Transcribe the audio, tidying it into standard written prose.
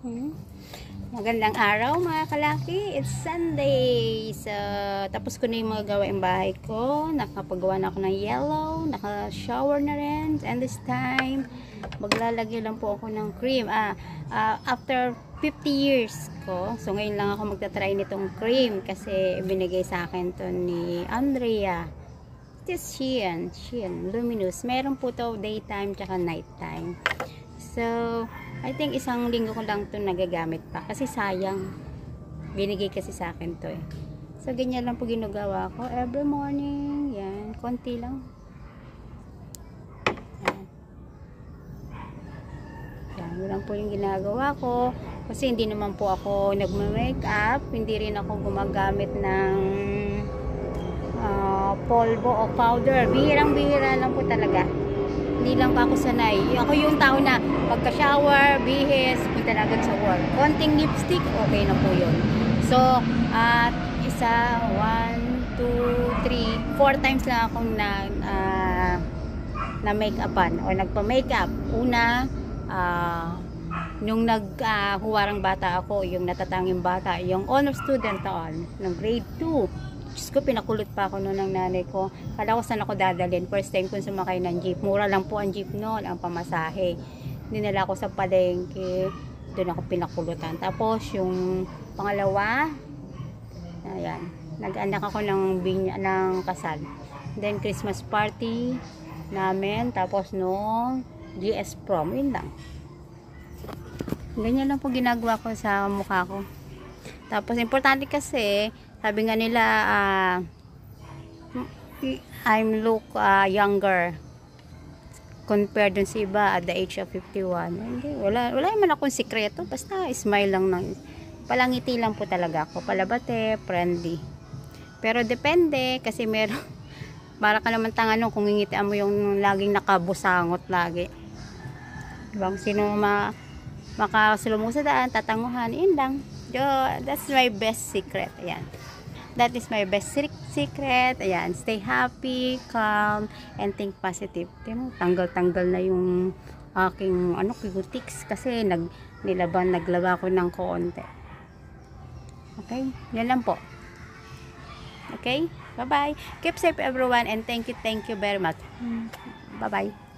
Hmm. Magandang araw mga kalaki. It's Sunday. So, tapos ko na yung mga gawaing bahay ko. Nakapagawa na ako ng yellow. Naka-shower na rin. And this time, maglalagay lang po ako ng cream. After 50 years ko. So, ngayon lang ako magta-try nitong cream. Kasi binigay sa akin to ni Andrea. It is Shein Luminous. Meron po to daytime tsaka nighttime. So, I think isang linggo ko lang ito nagagamit pa. Kasi sayang. Binigay kasi sa akin to eh. So, ganyan lang po ginagawa ko. Every morning. Yan. Konti lang. Yan. Yan. Yun lang po yung ginagawa ko. Kasi hindi naman po ako nagma-makeup. Hindi rin ako gumagamit ng polvo o powder. Bihirang-bihira lang po talaga. Hindi lang pa ako sanay. Ako yung tao na pagka-shower, bihis, punta na agad sa work. Konting lipstick, okay na po yun. So, isa, 1, 2, 3, 4 times lang akong na make-upan o nagpa-makeup. Una, nung naghuwarang bata ako, yung natatanging bata, yung honor student taon, ng grade 2. Diyos ko, pinakulot pa ako noon ng nanay ko. Kala ko saan ako dadalhin. First time kong sumakay ng jeep. Mura lang po ang jeep noon, ang pamasahe. Dinala ako sa palengke. Doon ako pinakulutan. Tapos, yung pangalawa, ayan, nag-anak ako ng kasal. Then, Christmas party namin. Tapos, no, GS prom. Yun lang. Ganyan lang po ginagawa ko sa mukha ko. Tapos, importante kasi, sabi nga nila, I'm look younger compared dun sa iba at the age of 51. Hindi, wala naman akong sikreto. Basta smile lang ng, palangiti lang po talaga ako. Palabate, friendly. Pero depende, kasi meron, para ka naman tanganong kung ngingitian mo yung laging nakabusangot lagi. Diba? Sino makasulong mo sa daan, tatanguhan, yun lang. That's my best secret. Ayan. That is my best secret. Ayan. Stay happy, calm, and think positive. Tanggal-tanggal na yung aking cutics kasi naglaba ko ng konti. Okay? Yan lang po. Okay? Bye-bye. Keep safe everyone and thank you very much. Bye-bye.